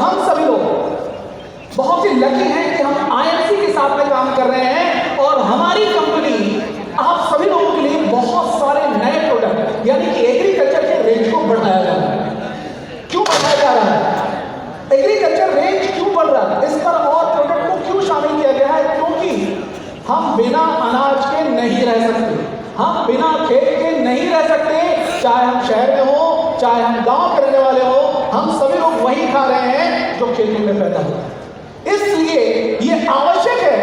हम सभी लोग बहुत ही लकी हैं कि हम आईएमसी के साथ में काम कर रहे हैं और हमारी कंपनी आप सभी लोगों के लिए बहुत सारे नए प्रोडक्ट यानी कि एग्रीकल्चर के रेंज को बढ़ाया जा रहा है। क्यों बढ़ाया जा रहा है? एग्रीकल्चर रेंज क्यों बढ़ रहा है? इस पर और प्रोडक्ट को क्यों शामिल किया गया है? क्योंकि हम बिना अनाज के नहीं रह सकते, हम बिना खेत के नहीं रह सकते। चाहे हम शहर में हो, चाहे हम गांव के रहने वाले हो, हम सभी लोग वही खा रहे हैं जो खेतों में पैदा होता है। इसलिए ये आवश्यक है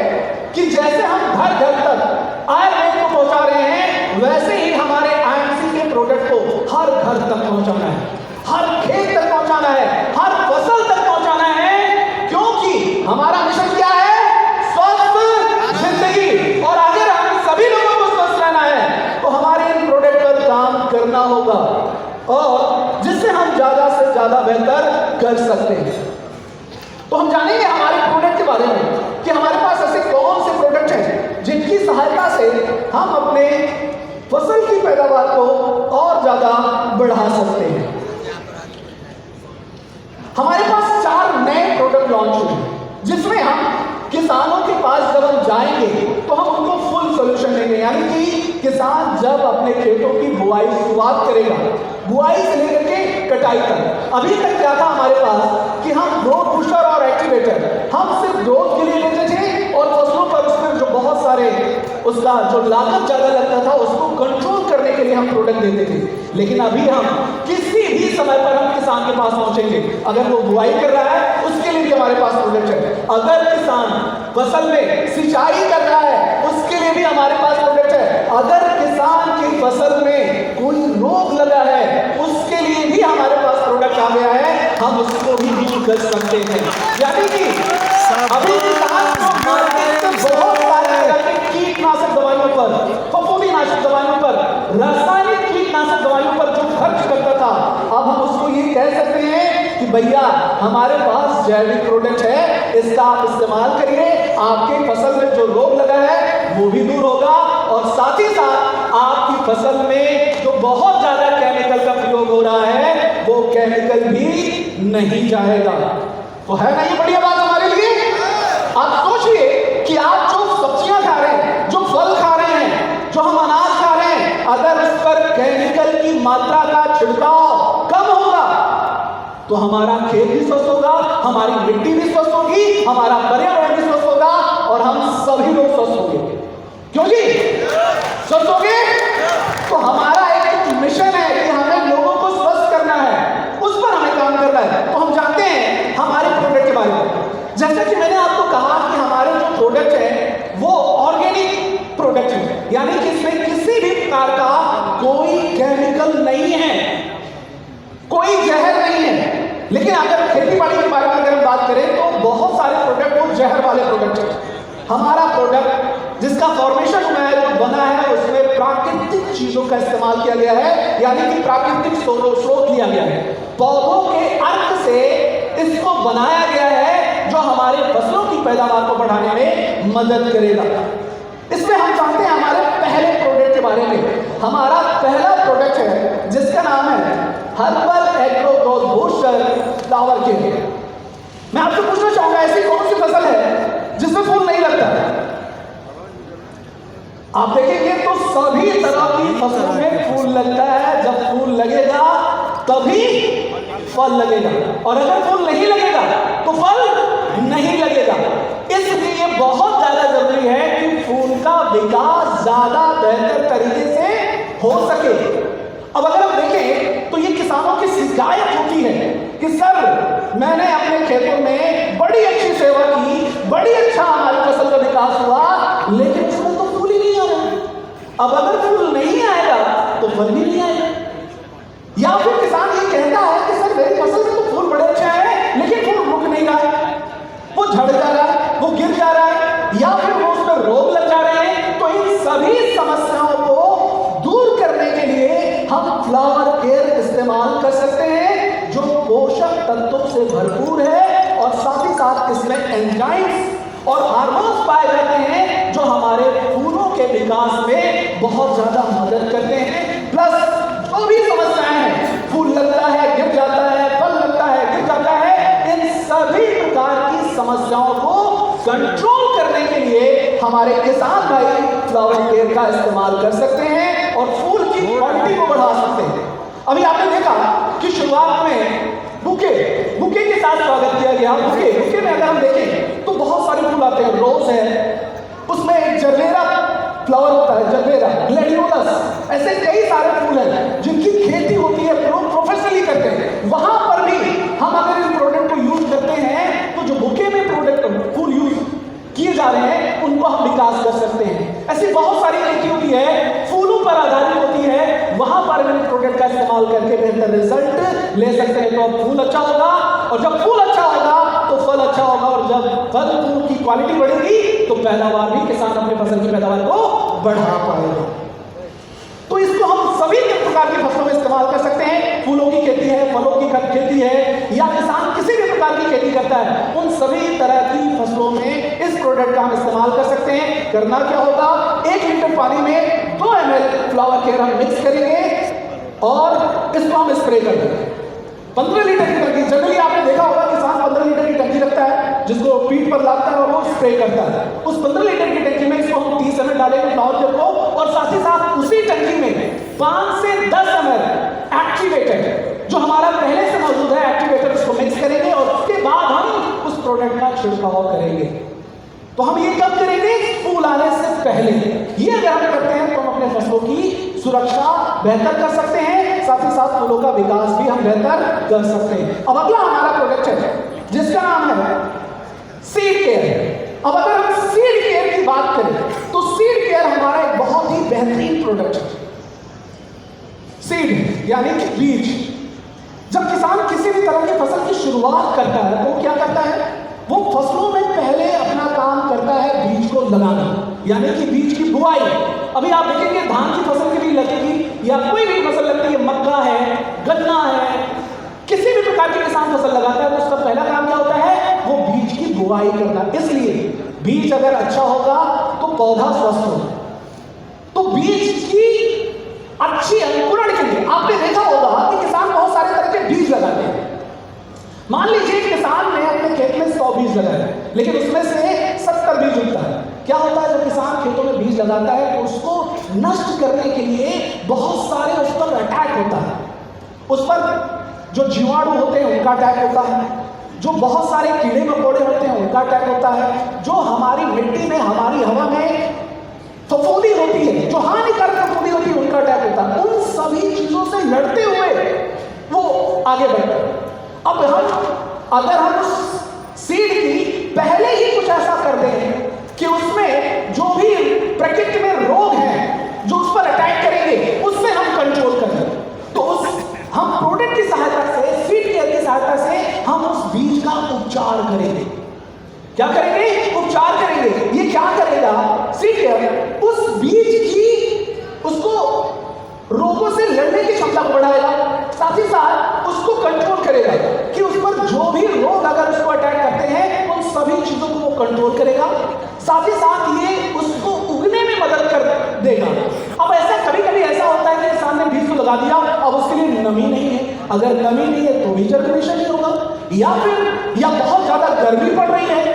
कि जैसे हम घर घर तक आयुर्वेद को पहुंचा रहे हैं, वैसे ही हमारे आईएमसी के प्रोडक्ट को हर घर तक पहुंचाना है, हर खेत तक पहुंचाना है, हर फसल तक पहुंचाना है। क्योंकि हमारा मिशन क्या है? स्वस्थ जिंदगी। और अगर हम सभी लोगों को स्वस्थ रहना है तो हमारे इन प्रोडक्ट पर काम करना होगा और जिससे हम ज्यादा से ज्यादा बेहतर कर सकते हैं। तो हम जानेंगे हमारे प्रोडक्ट के बारे में कि हमारे पास ऐसे कौन से प्रोडक्ट हैं जिनकी सहायता से हम अपने फसल की पैदावार को और ज्यादा बढ़ा सकते हैं। हमारे पास 4 नए प्रोडक्ट लॉन्च हुए जिसमें हम किसानों के पास जब हम जाएंगे तो हम उनको फुल सोल्यूशन देंगे। यानी कि किसान जब अपने खेतों की बुआई शुरुआत करेगा, बुआई से लेकर के कटाई तक, अभी तक क्या था हमारे पास कि हम ग्रोथ बूस्टर और एक्टिवेटर हम सिर्फ ग्रोथ के लिए लेते थे और फसलों पर उसमें जो बहुत सारे उसका जो लागत ज्यादा लगता था उसको कंट्रोल करने के लिए हम प्रोडक्ट देते थे। लेकिन अभी हम किसी भी समय पर हम किसान के पास पहुंचेंगे, अगर वो बुआई कर रहा है उसके लिए भी हमारे पास प्रोडक्ट है, अगर किसान फसल में सिंचाई कर रहा है उसके लिए भी हमारे पास प्रोडक्ट है, अगर किसान की फसल में कोई रोग लगा है उसके लिए भी हमारे पास प्रोडक्ट आ गया है, हम उसको भी दूर कर सकते हैं। यानी कि अभी किसान को मार्केट में बहुत सारे कीटनाशक दवाइयों पर, फफूंदीनाशक दवाइयों पर, रासायनिक कीटनाशक दवाइयों पर जो खर्च करता था, अब हम उसको ये कह सकते हैं कि भैया हमारे पास जैविक प्रोडक्ट है, इसका आप इस्तेमाल करिए, आपके फसल में जो रोग लगा है वो भी दूर होगा और साथ ही साथ आपकी फसल में जो बहुत ज्यादा केमिकल का प्रयोग हो रहा है वो केमिकल भी नहीं जाएगा। तो है ना ये बढ़िया बात हमारे लिए? आप सोचिए कि आप जो सब्जियां खा रहे हैं, जो फल खा रहे हैं, जो हम अनाज खा रहे हैं, अगर उस पर केमिकल की मात्रा का छिड़काव कम होगा तो हमारा खेत भी स्वस्थ होगा, हमारी मिट्टी भी स्वस्थ होगी, हमारा पर्यावरण भी स्वस्थ होगा और हम सभी लोग स्वस्थ होंगे। क्यों जी? स्वस्थ होंगे तो हमारा एक मिशन है कि हमें लोगों को स्वस्थ करना है, उस पर हमें काम करना है। तो हम जानते हैं हमारे प्रोडक्ट के बारे में। जैसा कि मैंने आपको कहा कि हमारे जो प्रोडक्ट है वो ऑर्गेनिक प्रोडक्ट है, यानी कि इसमें किसी भी प्रकार का कोई केमिकल नहीं है, कोई जहर नहीं है। लेकिन अगर खेती बाड़ी के बारे में अगर हम बात करें तो बहुत सारे प्रोडक्ट वो जहर वाले प्रोडक्ट हैं। हमारा प्रोडक्ट जिसका फॉर्मेशन हुआ है, जो बना है, उसमें प्राकृतिक चीजों का इस्तेमाल किया गया है, यानी कि प्राकृतिक स्रोत लिया गया है, पौधों के अर्क से इसको बनाया गया है जो हमारे फसलों की पैदावार को बढ़ाने में मदद करेगा। इसमें हम जानते हैं हमारे पहले प्रोडक्ट के बारे में। हमारा पहला प्रोडक्ट है जिसका नाम है herbal agro growth booster flower kit. मैं आपसे पूछना चाहूंगा ऐसी कौन सी फसल है जिसमें फूल नहीं लगता? आप देखेंगे तो सभी तरह की फसलों में फूल लगता है। जब फूल लगेगा तभी फल लगेगा और अगर फूल नहीं लगेगा तो फल नहीं लगेगा। इसलिए बहुत ज्यादा जरूरी है कि फूल का विकास ज्यादा बेहतर तरीके से हो सके। अब अगर आप देखें तो ये किसानों की शिकायत होती है कि सर मैंने अपने खेतों में बड़ी अच्छी सेवा की, बड़ी अच्छा हमारी फसल का विकास हुआ, लेकिन उसमें तो फूल ही नहीं आ रहा। अब अगर फूल नहीं आएगा तो फल भी नहीं आएगा। या फिर किसान ये कहता है कि सर मेरी फसल में तो फूल बड़े अच्छे हैं लेकिन फूल रुक नहीं रहा है, वो झड़ जा रहा है, वो गिर जा रहा है, या फिर वो उसमें रोग लग जा रहे हैं। तो इन सभी समस्याओं को दूर करने के लिए हम फ्लावर केयर इस्तेमाल कर सकते हैं जो पोषक तत्वों से भरपूर है और साथ ही साथ इसमें एंजाइम्स और हार्मोन्स पाए जाते हैं जो हमारे फूलों के विकास में बहुत ज्यादा मदद करते हैं। प्लस जो भी समस्याएं हैं, फूल लगता है गिर जाता है, फल लगता है गिर जाता है, इन सब समस्याओं को कंट्रोल करने के लिए हमारे किसान भाई फ्लावर केयर का इस्तेमाल कर सकते हैं और फूल की क्वालिटी को बढ़ा सकते हैं। अभी आपने देखा कि शुरुआत में बुके के साथ स्वागत किया गया। बुके में अगर हम देखें तो बहुत सारे फूल आते हैं। रोज है, उसमें एक जरबेरा फ्लावर होता है, जरबेरा, ग्लैडियोलस, ऐसे कई सारे फूल हैं जिनकी खेती होती है, प्रोफेशनली करते हैं। वहां पर भी हम अगर इन प्रोडक्ट को यूज करते हैं तो जो बुके में प्रोडक्ट फूल यूज किए जा रहे हैं उनको हम विकास कर सकते हैं। ऐसी बहुत सारी खेती होती है, फूलों पर आधारित होती है, वहां पर इन प्रोडक्ट का इस्तेमाल करके बेहतर रिजल्ट ले सकते हैं। तो अब फूल अच्छा होगा, और जब फूल अच्छा होगा तो फल अच्छा होगा, और जब फल फूल की क्वालिटी बढ़ेगी तो पैदावार भी, किसान अपने फसल की पैदावार को बढ़ा पाएगा। तो इसको हम सभी प्रकार की फसलों में इस्तेमाल कर सकते हैं। फूलों की खेती है, फलों की खेती है, या किसान किसी भी प्रकार की खेती करता है, उन सभी तरह की फसलों में इस प्रोडक्ट का हम इस्तेमाल कर सकते हैं। करना क्या होगा, 1 लीटर पानी में 2 ml फ्लावर केयर हम मिक्स करेंगे और इसको हम स्प्रे कर देंगे। 15 लीटर की टंकी, जनरली आपने देखा होगा किसान 15 लीटर की टंकी रखता है जिसको पीठ पर लाता है और वो स्प्रे करता है। उस 15 लीटर की टंकी में इसको हम 30 ml डालेंगे फ्लावर केयर को, और साथ ही साथ उसी टंकी में 5 से 10 ml एक्टिवेटेड, जो हमारा पहले से मौजूद है एक्टिवेटर, उसको मिक्स करेंगे और उसके बाद हम उस प्रोडक्ट का छिड़काव करेंगे। तो हम ये कब करेंगे, फूल आने से पहले। ये अगर हम करते हैं तो हम अपने फसलों की सुरक्षा बेहतर कर सकते हैं, साथ ही साथ फूलों का विकास भी हम बेहतर कर सकते हैं। अब अगला हमारा प्रोडक्ट है जिसका नाम है सीड केयर। अब अगर हम सीड केयर की बात करें तो सीड केयर हमारा एक बहुत ही बेहतरीन प्रोडक्ट है। सीड यानी कि बीज। जब किसान किसी भी तरह की फसल की शुरुआत करता है तो क्या करता है, वो फसलों में पहले अपना काम करता है बीज को लगाना, यानी कि बीज की बुआई। अभी आप देखेंगे धान की फसल की भी लगेगी या कोई भी फसल लगती है, मक्का है, गन्ना है, किसी भी प्रकार की किसान फसल लगाता है तो उसका पहला काम क्या होता है, वो बीज की बुआई करना। इसलिए बीज अगर अच्छा होगा तो पौधा स्वस्थ होगा। तो बीज की अच्छी अंकुरण के लिए आपने देखा होगा कि किसान बहुत सारे तरह के बीज लगाते हैं। मान लीजिए किसान ने अपने खेत में 100 बीज लगाए, लेकिन उसमें से 70 बीज उगता है। क्या होता है, जब किसान खेतों में बीज लगाता है तो उसको नष्ट करने के लिए बहुत सारे उस पर अटैक होता है। उस पर जो जीवाणु होते हैं उनका अटैक होता है, जो बहुत सारे कीड़े मकोड़े होते हैं उनका अटैक होता है, जो हमारी मिट्टी में, हमारी हवा में फफूंदी होती है, जो हानिकारक फफूंदी होती है, उनका अटैक होता है। उन सभी चीजों से लड़ते हुए वो आगे बढ़ते हैं। अब अगर हम उस सीड की पहले ही कुछ ऐसा कर दें कि उसमें जो भी प्रकृति में रोग हैं जो उस पर अटैक करेंगे उससे हम कंट्रोल कर दें, तो उस हम प्रोडक्ट की सहायता से, सीड केयर की सहायता से हम उस बीज का उपचार करेंगे। क्या करेंगे, उपचार करेंगे। ये क्या करेगा, सीड केयर उस बीज की, उसको रोगों से लड़ने की क्षमता को बढ़ाएगा, साथ ही साथ उसको कंट्रोल करेगा कि उस पर जो भी रोग अगर उसको अटैक करते हैं उन सभी चीजों को वो कंट्रोल करेगा। साथ ही साथ ये उसको उगने में मदद कर देगा। अब ऐसा कभी कभी ऐसा होता है कि किसान ने बीज को लगा दिया, अब उसके लिए नमी नहीं है, अगर नमी नहीं है तो भी जर्मिनेशन नहीं होगा, या बहुत ज्यादा गर्मी पड़ रही है,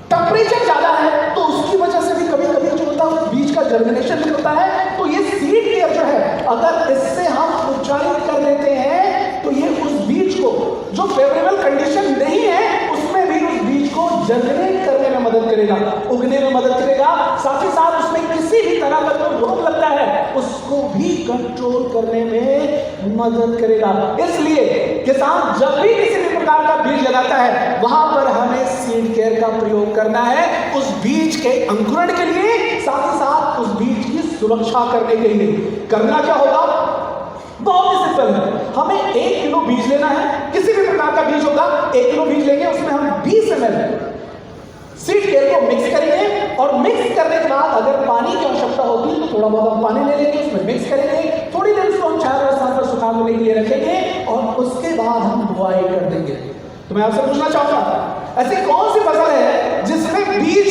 टेम्परेचर ज्यादा है, तो उसकी वजह से भी कभी कभी जो होता है बीज का जर्मिनेशन नहीं होता है। तो ये सीड केयर जो है, अगर इससे हम उपचारित कर देते हैं तो ये उस बीज को, जो फेवरेबल कंडीशन नहीं है उसमें भी उस बीज को जर्मिनेट करने में मदद करेगा, उगने में मदद करेगा। साथ ही साथ उसमें किसी भी तरह का जो रोग लगता है उसको भी कंट्रोल करने में मदद करेगा। इसलिए किसान जब भी किसी भी प्रकार का बीज लगाता है वहां पर हमें सीड केयर का प्रयोग करना है, उस बीज के अंकुरण के लिए, साथ ही साथ उस बीज की सुरक्षा करने के लिए। करना क्या होगा, बहुत ही सिंपल है। हमें 1 किलो बीज लेना है, किसी भी प्रकार का बीज होगा, 1 किलो बीज लेंगे, उसमें हम 20 ml सीड केयर को मिक्स करेंगे, और मिक्स करने के बाद अगर पानी की आवश्यकता होगी तो थोड़ा बहुत हम पानी ले लेंगे, उसमें मिक्स करेंगे, थोड़ी देर उसको हम 4 स्थान पर सुखाने के लिए रखेंगे और उसके बाद हम बुआई कर देंगे। तो मैं आपसे पूछना चाहूंगा, ऐसी कौन सी फसल है जिसमें बीज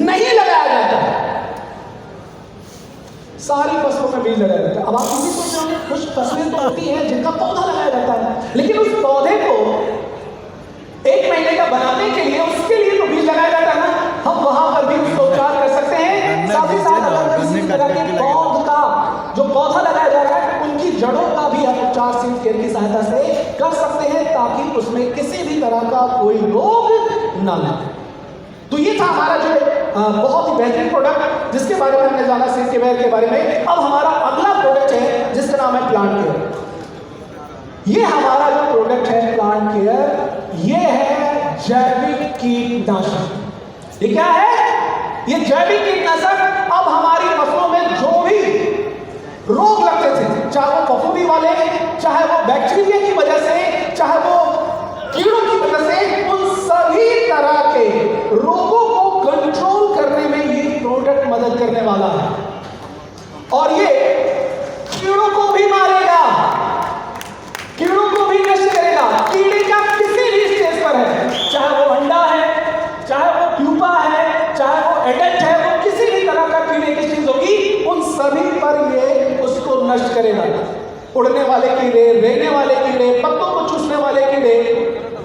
नहीं लगाया जाता है? सारी फसलों में बीज लगाया जाता है। अब आप ये सोच रहे हो, कुछ फसलें तो होती हैं जिनका पौधा लगाया जाता है, लेकिन उस पौधे को 1 महीने का बनाने के लिए उस उसमें किसी भी तरह का कोई रोग ना लगे। तो ये था हमारा जो बहुत ही बेहतरीन प्रोडक्ट जिसके बारे में हमने जाना सीड केयर के बारे में। अब हमारा अगला प्रोडक्ट है जिसका नाम है प्लांट केयर। ये हमारा जो प्रोडक्ट है प्लांट केयर, ये है जैविक कीटनाशक। ये क्या है? ये जैविक कीटनाशक अब हमारी फसलों में जो भी रोग लगते थे, चाहे वो फफूंदी वाले, चाहे वो बैक्टीरिया की वजह से, चाहे वो कीड़ों की वजह से, उन सभी तरह के रोगों को कंट्रोल करने में ये प्रोडक्ट मदद करने वाला है। और ये कीड़ों को भी मारेगा, कीड़ों को भी नष्ट करेगा। कीड़े का किसी भी स्टेज पर है, चाहे वो अंडा है, चाहे वो प्यूपा है, चाहे वो एडल्ट है, वो किसी भी तरह का कीड़े की चीज होगी, उन सभी पर ये उसको नष्ट करेगा। उड़ने वाले कीड़े, रेंगने वाले कीड़े, पत्तों को चूसने वाले कीड़े,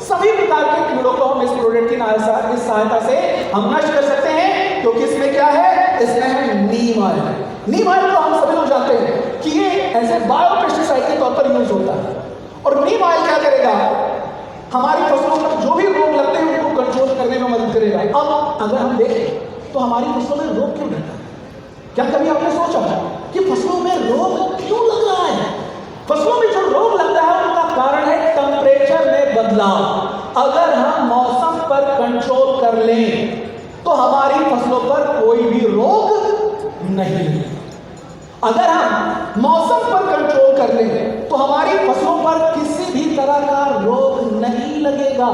सभी प्रकार के कीड़ों को हम इस प्रोडक्ट की सहायता से हम नष्ट कर सकते हैं। क्योंकि इसमें क्या है? इसमें है नीम ऑयल। नीम ऑयल तो हम सभी लोग जानते हैं कि ये ऐसे बायो पेस्टिसाइड के तौर पर यूज होता है। और नीम ऑयल क्या करेगा? हमारी फसलों पर जो भी रोग लगते हैं उनको कंट्रोल करने में मदद करेगा। अब अगर हम देखें तो हमारी फसलों में रोग क्यों लगता है? क्या कभी आपने सोचा कि फसलों में रोग क्यों लग रहा है? फसलों में जो रोग लगता है उनका कारण है टेम्परेचर में बदलाव। अगर हम मौसम पर कंट्रोल कर लें तो हमारी फसलों पर कोई भी रोग नहीं है। अगर हम मौसम पर कंट्रोल कर लें तो हमारी फसलों पर किसी भी तरह का रोग नहीं लगेगा।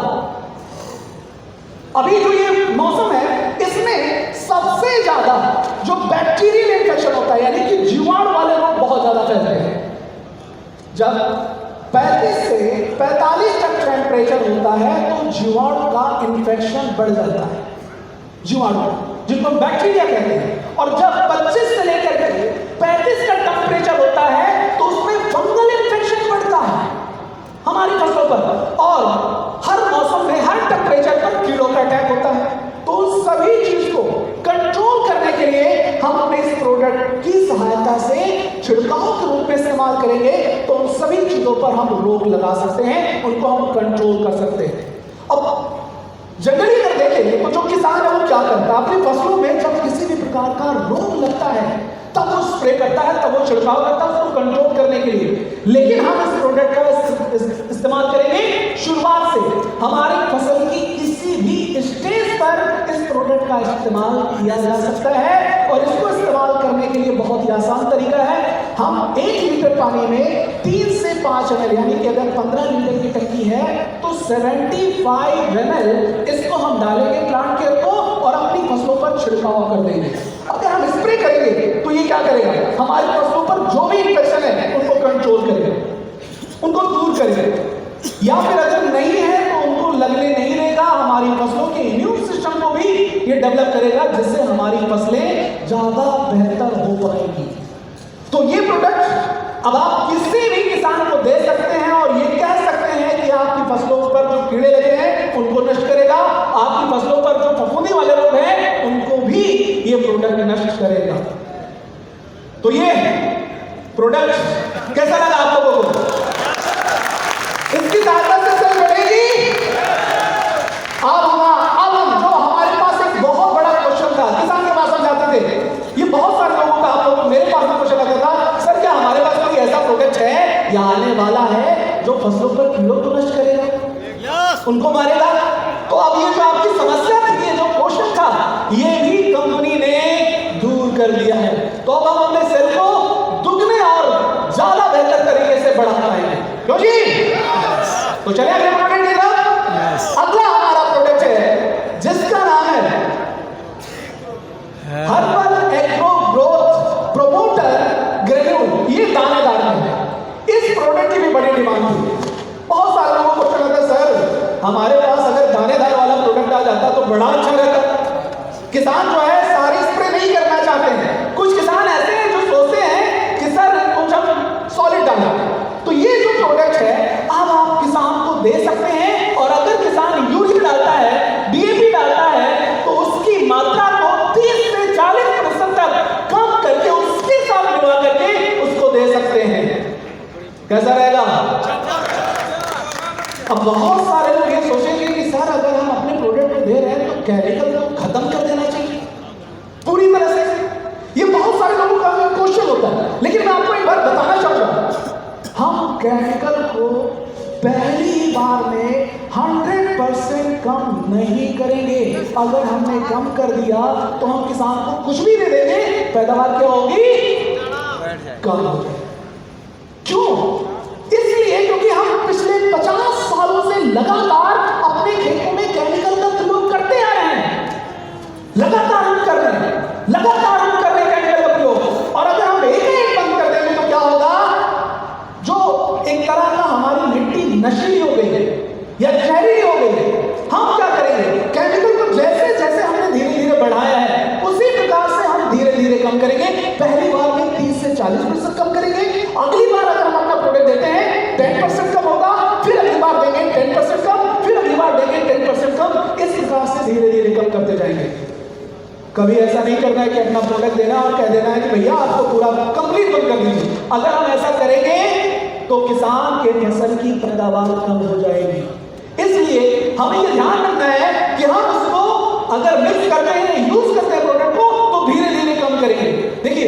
अभी जो ये मौसम है इसमें सबसे ज्यादा जो बैक्टीरियल इन्फेक्शन होता है, यानी कि जीवाणु वाले रोग बहुत ज्यादा फैलते हैं। जब 35 से 45 तक टेम्परेचर होता है तो जीवाणु का इन्फेक्शन बढ़ जाता है। जीवाणु जिनको बैक्टीरिया कहते हैं। और जब 25 से लेकर के 35 का टेम्परेचर होता है तो उसमें फंगल इन्फेक्शन बढ़ता है हमारी फसलों पर। और हर मौसम में हर टेम्परेचर पर कीड़ों का अटैक होता है। तो उन सभी चीज को कंट्रोल करने के लिए हम अपने इस प्रोडक्ट की सहायता से छिड़काव के रूप में इस्तेमाल करेंगे तो उन सभी चीजों पर हम रोक लगा सकते हैं, उनको हम कंट्रोल कर सकते हैं। अब जनरली अगर देखें तो जो किसान है वो क्या करता है? अपनी फसलों में जब किसी भी प्रकार का रोग लगता है तब वो स्प्रे करता है, तब वो छिड़काव करता है उसको कंट्रोल करने के लिए। लेकिन हम इस प्रोडक्ट का इस्तेमाल करेंगे शुरुआत से। हमारी फसल की किसी भी स्टेज पर इस प्रोडक्ट का इस्तेमाल किया जा सकता है। और इसको इस्तेमाल करने के लिए बहुत ही आसान तरीका है। हम 1 लीटर पानी में 3 से 5 ml, यानी कि अगर 15 लीटर की टंकी है तो 75 ml इसको हम डालेंगे प्लांट केयर को और अपनी फसलों पर छिड़काव कर देंगे। अगर हम स्प्रे करेंगे तो ये क्या करेगा? हमारी फसलों पर जो भी इन्फेक्शन है उनको कंट्रोल करेगा, उनको दूर करेगा। या फिर अगर नहीं है तो उनको लगने नहीं देगा। हमारी फसलों के इम्यून सिस्टम को भी ये डेवलप करेगा जिससे हमारी फसलें ज्यादा बेहतर हो पाएंगी। तो ये प्रोडक्ट अब आप किसी भी किसान को दे सकते हैं और ये कह सकते हैं कि आपकी फसलों पर जो कीड़े लगे हैं उनको नष्ट करेगा, आपकी फसलों पर जो फफूंदी वाले रोग हैं उनको भी ये प्रोडक्ट नष्ट करेगा। तो ये प्रोडक्ट कैसा लगा आप लोगों को? इसकी सहायता से सेल बढ़ेगी। अब जो हमारे पास एक बहुत बड़ा क्वेश्चन था, किसान के पास हम जाते थे, ये बहुत सारे लोगों का आप लोगों मेरे पास क्वेश्चन आता था, सर क्या हमारे पास कोई ऐसा प्रोडक्ट है या आने वाला है जो फसलों पर कीड़ों को नष्ट करेगा, उनको मारेगा? तो अब ये जो आपकी समस्या थी, ये जो क्वेश्चन था, ये भी कंपनी ने दूर कर दिया है। तो अब हम अपने सेल को दुगने और ज्यादा बेहतर तरीके से बढ़ा पाएंगे। क्यों जी? तो चलिए अगले प्रोडक्ट की तरफ। अगला हमारा प्रोडक्ट है जिसका नाम है herbal agro growth promoter granule. ये दानेदार है। इस प्रोडक्ट की भी बड़ी डिमांड थी। बहुत सारे लोगों को क्वेश्चन आता है, सर हमारे पास अगर दानेदार वाला प्रोडक्ट आ जाता तो बड़ा अच्छा रहता। किसान जो है सारे स्प्रे नहीं करना चाहते हैं। कुछ किसान ऐसे हैं जो सोचते हैं कि सर कुछ हम सॉलिड डालना। तो ये जो प्रोडक्ट है अब आप किसान को दे सकते हैं। और अगर किसान यूरिया डालता है, डीएपी डालता है तो उसकी मात्रा को 30 से 40% तक कम करके उसके साथ मिला करके उसको दे सकते हैं। कैसा रहेगा? अब बहुत नहीं करेंगे। अगर हमने कम कर दिया तो हम किसान को कुछ भी दे देंगे, पैदावार क्या होगी? कम हो जाएगी। क्यों? इसलिए क्योंकि हम पिछले 50 सालों से लगातार अपने खेतों में केमिकल का प्रयोग करते आ रहे हैं। लगातार हम कर रहे हैं केमिकल का प्रयोग। और अगर हम एक बंद कर देंगे तो क्या होगा? जो एक तरह का हमारी मिट्टी नशीली हो गई है या जहरीली हो गई है, हम क्या करेंगे? केमिकल को जैसे जैसे हमने धीरे धीरे बढ़ाया है, उसी प्रकार से हम धीरे धीरे कम करेंगे। पहली बार में 30 से 40% कम करेंगे। अगली बार अगर हम अपना प्रोडक्ट देते हैं 10% कम होगा, फिर अगली बार देंगे 10% कम, फिर अगली बार देंगे 10% कम। इस प्रकार से धीरे धीरे कम करते जाएंगे। कभी ऐसा नहीं करना है कि अपना प्रोडक्ट देना और कह देना है कि भैया आपको पूरा कंप्लीट बंद कर दीजिए। अगर हम ऐसा करेंगे तो किसान के फसल की पैदावार कम हो जाएगी। इसलिए हमें यह ध्यान रखना है कि हम उसको अगर मिक्स करते हैं, यूज करते हैं प्रोडक्ट को, तो धीरे धीरे कम करेंगे। देखिए,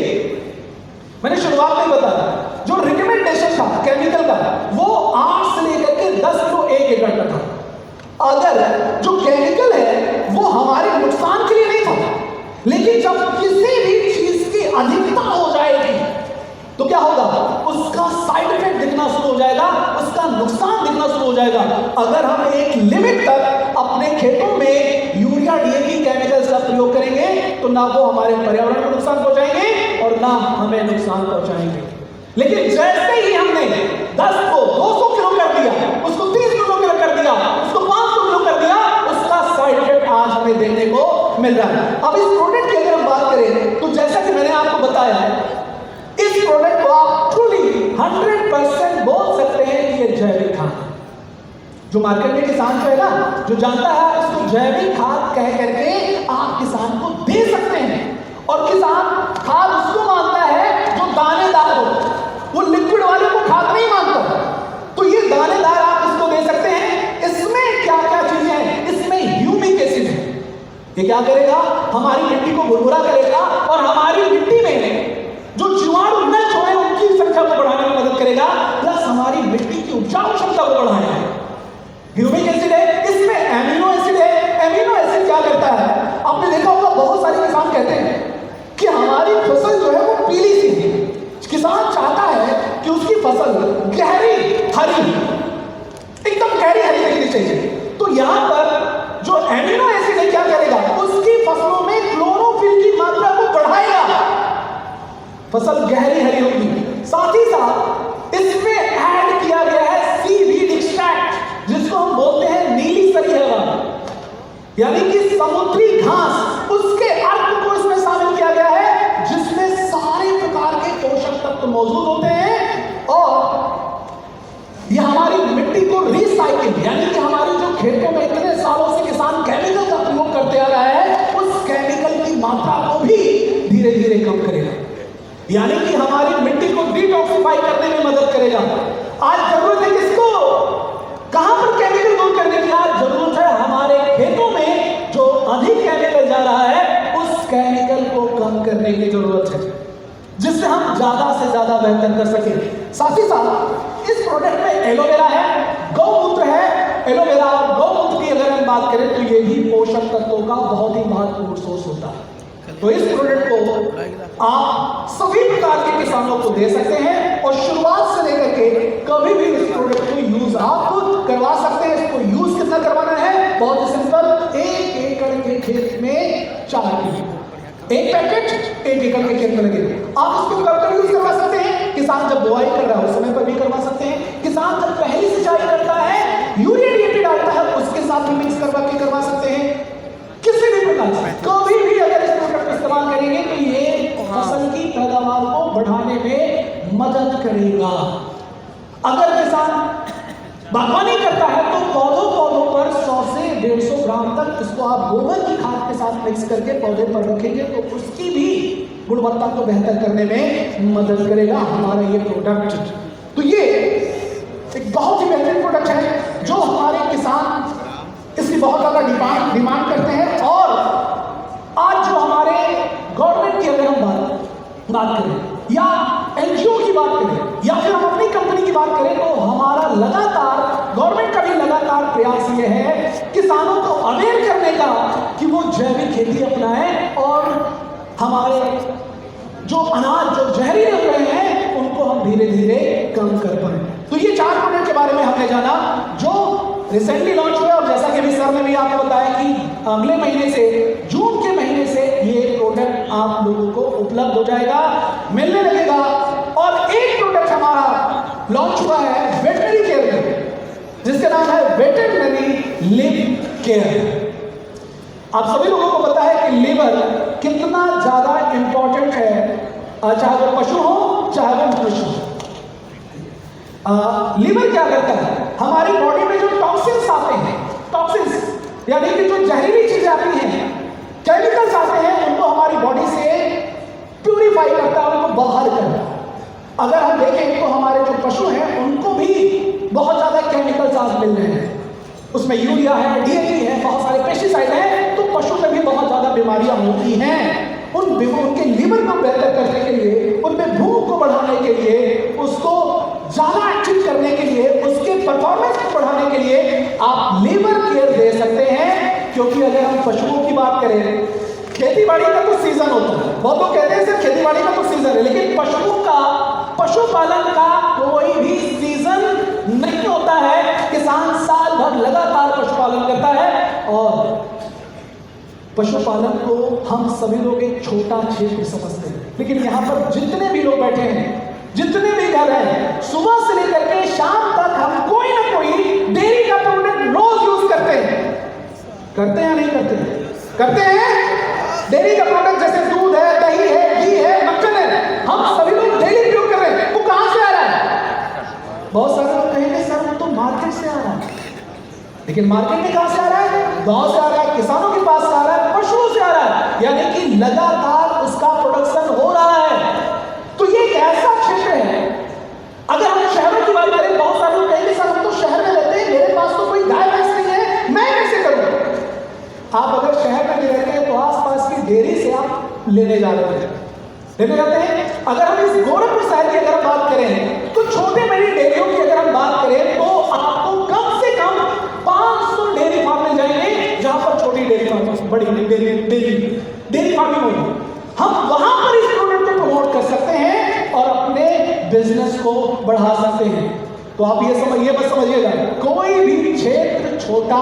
मैंने शुरुआत में बताया जो रिकमेंडेशन था केमिकल का, वो 8 से लेकर के 10 किलो 1 एकड़ का था। अगर जो केमिकल है वो हमारे नुकसान के लिए नहीं था, लेकिन जब किसी भी चीज की अधिकता हो जाएगी तो क्या होगा? उसका साइड इफेक्ट दिखना शुरू हो जाएगा, उसका नुकसान दिखना शुरू हो जाएगा। अगर हम एक लिमिट तक अपने खेतों में यूरिया डीएपी केमिकल्स का प्रयोग करेंगे तो ना वो हमारे पर्यावरण को नुकसान पहुंचाएंगे और ना हमें नुकसान पहुंचाएंगे। लेकिन जैसे ही हमने 10 को 200 किलो कर दिया, उसको 30 किलो कर दिया, उसको 500 किलो कर दिया, उसका साइड इफेक्ट आज हमें देखने को मिल रहा है। अब इस प्रोडक्ट की अगर हम बात करें तो जैसा कि मैंने आपको बताया है, इस प्रोडक्ट को आप ट्रूली 100% बोल सकते हैं कि ये जैविक खाद है। जो मार्केट में किसान जो है ना, जो जानता है, उसको जैविक खाद कह करके आप किसान को दे सकते हैं। और किसान खाद उसको मानता है जो दानेदार हो, वो लिक्विड वाले को खाद नहीं मानता। तो ये दानेदार आप इसको दे सकते हैं। इसमें क्या क्या चीजें हैं? इसमें ह्यूमिक एसिड है। ये क्या करेगा? हमारी मिट्टी को भुरभुरा करेगा और हमारी मिट्टी में जो जीवाणु न छोड़े उनकी संख्या को बढ़ाने में मदद करेगा, प्लस हमारी मिट्टी की उपजाऊ क्षमता को बढ़ाएगा। ह्यूमिक एसिड है, इसमें एमिनो एसिड है। एमिनो एसिड क्या करता है? आपने देखा होगा बहुत सारे किसान कहते हैं कि हमारी फसल जो है वो पीली सी है। किसान चाहता है कि उसकी फसल गहरी हरी, एकदम गहरी हरी दिखनी चाहिए। तो यहां पर जो एमिनो एसिड है क्या करेगा? उसकी फसलों में क्लोरोफिल की मात्रा को बढ़ाएगा, फसल गहरी हरी होगी। साथ ही साथ इसमें ऐड किया गया है सीवीड एक्सट्रैक्ट, जिसको हम बोलते हैं नीली सरी हवा, यानी कि समुद्री घास, उसके अर्क को इसमें शामिल किया गया है, जिसमें सारे प्रकार के पोषक तत्व मौजूद होते हैं। और यह हमारी मिट्टी को रिसाइकिल, यानी कि हमारी जो खेतों में इतने सालों से किसान केमिकल का प्रयोग करते आ रहा है, उस केमिकल की मात्रा को भी धीरे धीरे कम करेगा, यानी कि हमारी मिट्टी को डिटॉक्सिफाई करने में मदद करेगा। आज जरूरत है किसको? कहां पर केमिकल दूर करने की? आज जरूरत है हमारे खेतों में जो अधिक केमिकल जा रहा है, उस केमिकल को कम करने की जरूरत है, जिससे हम ज्यादा से ज्यादा बेहतर कर सकें। साथ ही साथ इस प्रोडक्ट में एलोवेरा है, गौमूत्र है। एलोवेरा और गौमूत्र की अगर हम बात करें तो ये भी पोषक तत्वों का बहुत ही महत्वपूर्ण सोर्स होता है। तो इस प्रोडक्ट को आप सभी प्रकार के किसानों को दे सकते हैं और शुरुआत से लेकर के कभी भी इस प्रोडक्ट को यूज आप करवा सकते हैं। इसको यूज कितना करवाना है? बहुत सिंपल, 1 एकड़ के खेत में 4 किलो, 1 पैकेट 1 एकड़ के खेत में लगेगा। आप इसको कब तक यूज करवा सकते हैं? किसान जब बुआई कर रहा है उस समय पर भी करवा सकते हैं। किसान जब पहली सिंचाई करता है, यूरिया डीएपी डालता है, उसके साथ भी मिक्स करवा सकते हैं। किसी भी प्रकार से कभी भी अगर इस प्रोडक्ट का इस्तेमाल करेंगे तो ये फसल की पैदावार को बढ़ाने में मदद करेगा। अगर किसान बागवानी करता है तो पौधों पर 100 से 150 ग्राम तक इसको आप गोबर की खाद के साथ मिक्स करके पौधे पर रखेंगे तो उसकी भी गुणवत्ता को बेहतर करने में मदद करेगा हमारा ये प्रोडक्ट। तो ये एक बहुत ही बेहतरीन प्रोडक्ट है जो हमारे किसान इसकी बहुत ज्यादा डिमांड करते हैं। और आज जो हमारे गवर्नमेंट की अगर हम बात करें या एनजीओ की बात करें या फिर हम अपनी कंपनी की बात करें तो हमारा लगातार गवर्नमेंट का भी लगातार प्रयास ये है किसानों को अवेयर जैविक खेती अपनाएं और हमारे जो अनाज जो जहरीले हो रहे हैं उनको हम धीरे धीरे कम कर पाए। तो ये 4 प्रोडक्ट के बारे में हमने जाना जो रिसेंटली लॉन्च हुए, और जैसा कि अभी सर ने भी आपको बताया कि अगले महीने से, जून के महीने से ये प्रोडक्ट आप लोगों को उपलब्ध हो जाएगा, मिलने लगेगा। और एक प्रोडक्ट हमारा लॉन्च हुआ है वेटनरी केयर में, जिसका नाम है वेटरनरी लिव केयर। आप सभी लोगों को पता है कि लिवर कितना ज्यादा इंपॉर्टेंट है, चाहे वो पशु हो चाहे वो मनुष्य हो। लिवर क्या करता है, हमारी बॉडी में जो टॉक्सिन्स आते हैं, टॉक्सिन्स यानी कि जो जहरीली चीजें आती हैं, केमिकल्स आते हैं, उनको हमारी बॉडी से प्यूरिफाई करता है, उनको बाहर करता है। अगर हम देखें तो हमारे जो पशु हैं उनको भी बहुत ज्यादा केमिकल्स आज मिल रहे हैं, उसमें यूरिया है, डीएपी है, बहुत सारे पेस्टिसाइड हैं, तो पशु में भी बहुत ज्यादा बीमारियां होती हैं। उनके लीवर को बेहतर करने के लिए, उनमें भूख को बढ़ाने के लिए, उसको ज्यादा एक्टिव करने के लिए, उसके परफॉर्मेंस को बढ़ाने के लिए आप लीवर केयर दे सकते हैं। क्योंकि अगर हम पशुओं की बात करें, खेती बाड़ी का तो सीजन होता है, बहुत लोग कहते हैं सर खेती बाड़ी का तो सीजन है, लेकिन पशुपालन का कोई भी सीजन नहीं होता है। किसान साल भर लगातार पशुपालन करता है, और पशुपालन को हम सभी लोग एक छोटा क्षेत्र समझते हैं, लेकिन यहाँ पर जितने भी लोग बैठे हैं, जितने भी घर हैं, सुबह से लेकर के शाम तक हम कोई ना कोई डेयरी का प्रोडक्ट रोज यूज करते हैं। करते हैं या नहीं करते? करते हैं। डेयरी का प्रोडक्ट जैसे दूध है, दही है, घी है, मक्खन है, हम सभी लोग डेली उपयोग कर रहे हैं। वो कहां से आ रहा है? बहुत सारे लोग कहेंगे सर वो तो मार्केट से आ रहा है, लेकिन मार्केट में कहां से आ रहा है? गांव से आ रहा है, किसानों के पास से आ रहा है, पशुओं से आ रहा है, यानी कि लगातार उसका प्रोडक्शन हो रहा है। तो ये एक ऐसा क्षेत्र है, अगर हम शहरों की बात करें, बहुत सारे लोग कहेंगे सर हम तो शहर में रहते हैं, मेरे पास तो कोई गाय भैंस नहीं है, मैं कैसे करूं? आप अगर शहर में नहीं रहते हैं तो आसपास की डेयरी से आप लेने जाते हैं। अगर हम इस गोरखपुर शहर की अगर बात करें तो छोटे बड़ी डेयरियों की अगर हम बात करें तो आपको कम से कम 500 डेयरी फार्म मिल जाएंगे, जहां पर छोटी डेयरी फार्म, बड़ी डेयरी फार्मिंग होगी। हम वहां पर इस प्रोडक्ट को प्रमोट कर सकते हैं और अपने बिजनेस को बढ़ा सकते हैं। तो आप ये बस समझिएगा, कोई भी क्षेत्र छोटा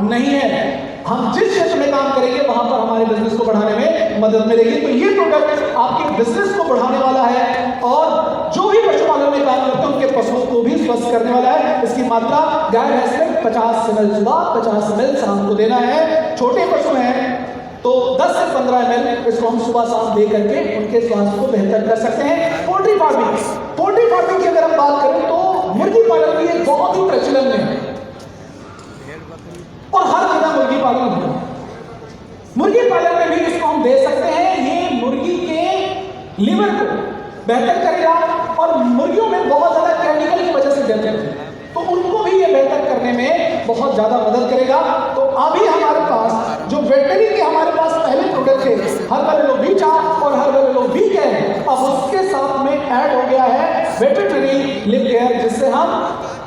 नहीं है। हम जिस क्षेत्र में काम करेंगे वहां पर हमारे बिजनेस को बढ़ाने में मदद मिलेगी। तो ये प्रोडक्ट आपके बिजनेस को बढ़ाने वाला है, और जो भी पशुपालन में काम करते हैं उनके पशुओं को भी स्वस्थ करने वाला है। इसकी मात्रा गाय भैंस में 50 ml सुबह, 50 ml शाम को देना है। छोटे पशु हैं तो 10 से 15 ml इसको हम सुबह शाम दे करके उनके स्वास्थ्य को बेहतर कर सकते हैं। पोल्ट्री फार्मिंग की अगर हम बात करें तो मुर्गी पालन भी एक बहुत ही प्रचलन में है, और हर जगह मुर्गी पालन होता है। मुर्गी पालन में भी इसको हम दे सकते हैं। ये मुर्गी के लिवर को बेहतर करेगा, और मुर्गियों में बहुत ज्यादा केमिकल की वजह से डेथ है, तो उनको भी ये बेहतर करने में बहुत ज्यादा मदद करेगा। तो अभी हमारे पास जो वेटनरी के हमारे पास पहले प्रोडक्ट थे, हर्बल वीटा और हर्बल वीकेयर, अब उसके साथ में ऐड हो गया है वेटरनरी लिव केयर, जिससे हम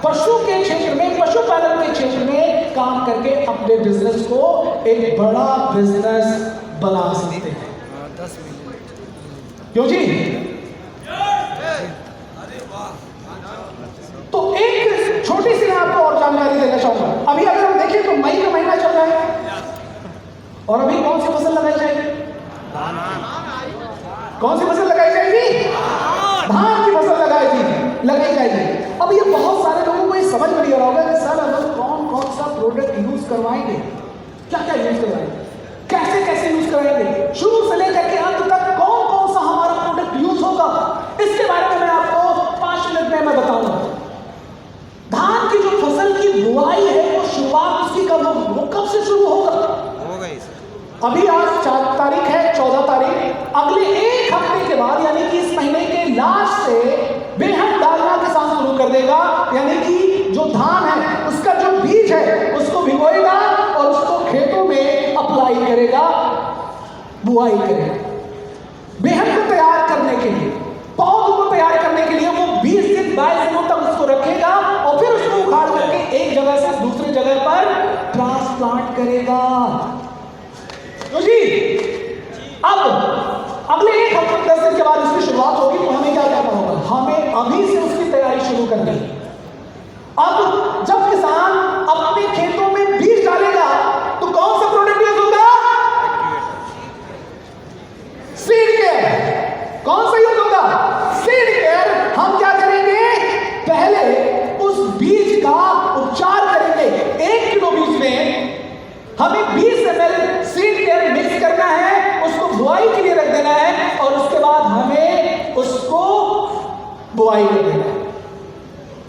पशु के क्षेत्र में, पशुपालन के क्षेत्र में काम करके अपने बिजनेस को एक बड़ा बिजनेस बना सकते हैं। क्यों जी? तो एक छोटी सी मैं आपको और जानकारी देना चाहूंगा। अभी अगर हम देखें तो मई का महीना चल रहा है, और अभी कौन सी फसल लगाई जाएगी? कौन सी फसल लगाई जाएगी? धान की फसल लगाई जाएगी। अब ये बहुत सारे लोगों को ये समझ में नहीं आ रहा होगा कि सर हम कौन सा प्रोडक्ट यूज करवाएंगे, क्या यूज करवाएंगे, कैसे यूज कराएंगे, शुरू से लेकर के अंत तक कौन सा हमारा प्रोडक्ट यूज होगा, इसके बारे में मैं आपको 5 मिनट में मैं बताऊंगा। धान की जो फसल की बुआई है वो शुरुआत उसकी कब होगी, वो कब से शुरू होगा? अभी आज 4 तारीख है, 14 तारीख, अगले 1 हफ्ते के बाद यानी कि इस महीने के लास्ट से बेहद डालना किसान शुरू कर देगा। यानी कि जो धान है उसका जो बीज है उसको भिगोएगा और उसको खेतों में अप्लाई करेगा, बुआई करेगा। बेहद को तैयार करने के लिए, पौध को तैयार करने के लिए वो 20 दिन 22 दिनों तक उसको रखेगा, और फिर उसको उखाड़ करके एक जगह से दूसरी जगह पर ट्रांसप्लांट करेगा। तो जी अब अगले एक हफ्ते 10 दिन के बाद इसकी शुरुआत होगी, तो हमें क्या करना होगा? हमें अभी से उसकी तैयारी शुरू करनी है। अब जब किसान अपने खेतों में बीज डालेगा तो कौन सा प्रोडक्ट यूज होगा? Seed care. कौन सा यूज होगा? Seed care. हम क्या करेंगे? पहले उस बीज का उपचार करेंगे। 1 किलो बीज में हमें 20 ml सीड केयर मिक्स करना है, उसको बुआई के लिए रख देना है और उसके बाद हमें उसको बुआई कर देना है।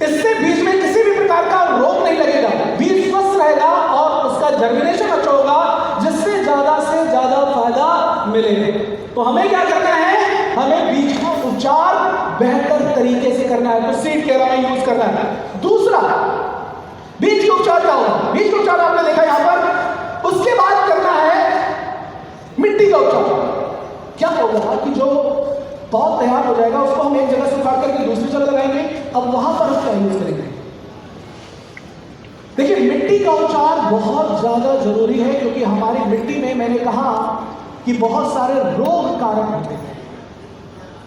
इससे बीज में किसी भी प्रकार का रोग नहीं लगेगा, बीज स्वस्थ रहेगा और उसका जर्मिनेशन अच्छा होगा, जिससे ज्यादा से ज्यादा फायदा मिलेगा। तो हमें क्या करना है? हमें बीज का उपचार बेहतर तरीके से करना है, तो सीड केयर हमें यूज करना है। दूसरा, बीज का उपचार क्या होगा? बीज का उपचार आपने देखा यहां पर। उसके बाद करना है मिट्टी का उपचार। क्या होगा कि जो पौध तैयार हो जाएगा उसको हम एक जगह से उखाड़ करके दूसरी जगह लगाएंगे। अब वहां पर उसका यूज करेंगे। देखिए, मिट्टी का उपचार बहुत ज्यादा जरूरी है, क्योंकि हमारी मिट्टी में मैंने कहा कि बहुत सारे रोग कारक होते हैं।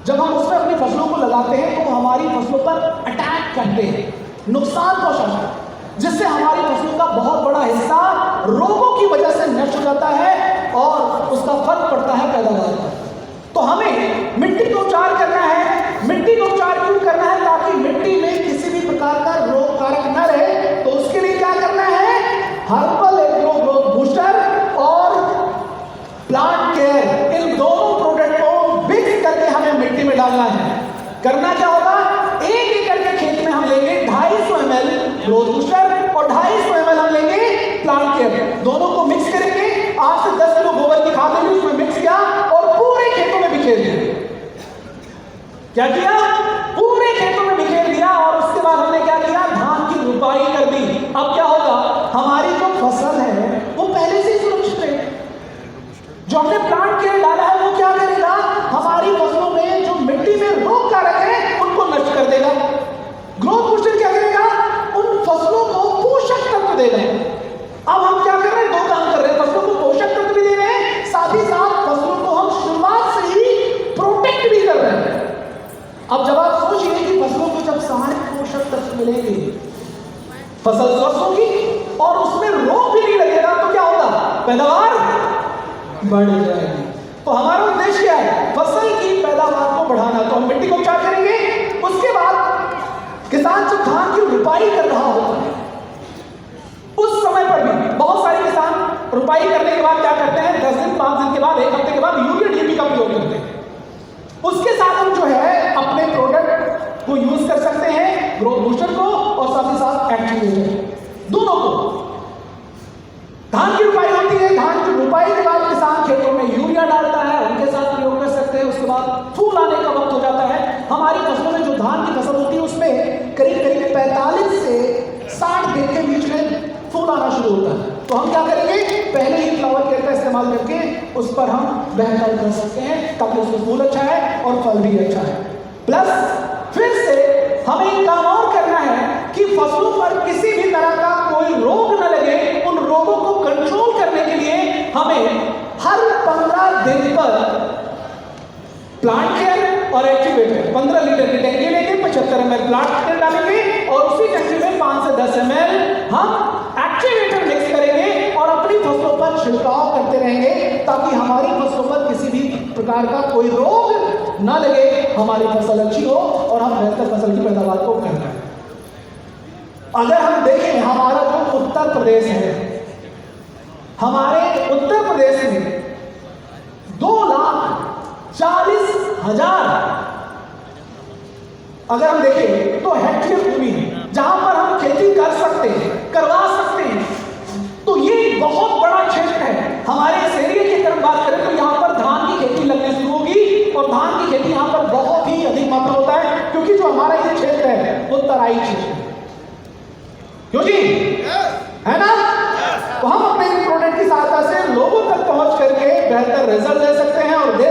जब हम उसमें अपनी फसलों को लगाते हैं तो हमारी फसलों पर अटैक करते हैं, नुकसान पहुंचाते हैं, जिससे हमारी फसलों का बहुत बड़ा हिस्सा रोगों की वजह से नष्ट हो जाता है और उसका फर्क पड़ता है पैदावार पर। तो हमें मिट्टी का उपचार करना है। मिट्टी का उपचार क्यों करना है? ताकि मिट्टी में किसी भी प्रकार का रोग कारक न रहे। तो उसके लिए क्या करना है? हर्बल एग्रो ग्रोथ बूस्टर और प्लांट केयर, इन दोनों प्रोडक्ट को मिक्स करके हमें मिट्टी में डालना है। करना क्या होगा? 1 एकड़ के खेत में हम लेंगे 250 ml ग्रोथ बूस्टर और 250 ml हम लेंगे प्लांट केयर। दोनों को मिक्स करेंगे। 8 से 10 किलो गोबर की खाद लेंगे, उसमें मिक्स किया और पूरे खेतों में बिखेर दिया। क्या किया? पूरे खेतों में बिखेर दिया। और उसके बाद हमने क्या किया? धान की रुपाई कर दी। अब क्या होगा? हमारी जो फसल है वो पहले से ही सुरक्षित है। जो हमने प्लांट केयर डाला है वो क्या करेगा? हमारी फसलों में जो मिट्टी में रोग कारक है उनको नष्ट कर देगा। ग्रोथ बूस्टर क्या करेगा? उन फसलों को पोषक तत्व देगा। अब हम क्या कर रहे हैं? 2 काम कर रहे हैं। फसलों को पोषक तत्व भी दे रहे हैं, साथ ही साथ फसलों को हम शुरुआत से ही प्रोटेक्ट भी कर रहे हैं। अब जब आप सोचिए कि फसलों को जब सारे पोषक तत्व मिलेंगे, फसल स्वस्थ होगी और उसमें रोग भी नहीं लगेगा, तो क्या होगा? पैदावार बढ़ जाएगी। तो हमारा उद्देश्य क्या है? फसल की पैदावार को बढ़ाना। तो हम मिट्टी को उपचार करेंगे। उसके बाद किसान जब धान की रुपाई कर रहा होता है, उस समय पर भी बहुत सारे किसान रुपाई करने के बाद क्या करते हैं? 10 दिन, 5 दिन के बाद, 1 हफ्ते के बाद यूरिया डीएपी का प्रयोग करते हैं। उसके साथ हम जो है अपने प्रोडक्ट को यूज कर सकते हैं, ग्रोथ बूस्टर को और साथ ही साथ एक्टिवेटर, दोनों को। धान की रुपाई होती है, धान की रुपाई के बाद किसान खेतों में यूरिया डालता है, उनके साथ प्रयोग कर सकते हैं। उसके बाद फूल आने का वक्त हो जाता है। हमारी फसलों में जो धान की फसल होती है उसमें करीब करीब 45 से 60 दिन के बीच में फूल आना शुरू होता है। तो हम क्या करेंगे? पहले ही फ्लावर केयर का इस्तेमाल करके उस पर हम बेहतर कर सकते हैं, ताकि उसमें फूल अच्छा है और फल भी अच्छा है। प्लस फिर से हमें एक काम और करना है कि फसलों पर किसी भी तरह का कोई रोग न लगे। उन रोगों को कंट्रोल करने के लिए हमें हर 15 दिन पर प्लांट केयर और एक्टिवेटर 15 लीटर की टैंकी लेंगे, 75 ml प्लांट केयर डालेंगे और उसी टैंकी में 5 से 10 ml हम एक्टिवेटर मिक्स करेंगे और अपनी फसलों पर छिड़काव करते रहेंगे, ताकि हमारी फसलों पर किसी भी प्रकार का कोई रोग ना लगे, हमारी फसल अच्छी हो और हम बेहतर फसल की पैदावार को कर पाएं। अगर हम देखें हमारा जो उत्तर प्रदेश है, हमारे उत्तर प्रदेश में 2,40,000 अगर हम देखें तो हेक्टेयर भूमि है जहां पर हम खेती कर सकते हैं, करवा सकते हैं। तो ये बहुत बड़ा क्षेत्र है। हमारे इस एरिया की तरफ बात करें तो यहाँ पर धान की खेती लगने शुरू होगी और धान की खेती यहाँ पर बहुत ही अधिक मात्रा होता है, क्योंकि जो हमारा ये क्षेत्र है वो तराई क्षेत्र है। क्यों जी? है ना? तो हम अपने प्रोडक्ट की सहायता से लोगों तक पहुंच करके बेहतर रिजल्ट दे सकते हैं और दे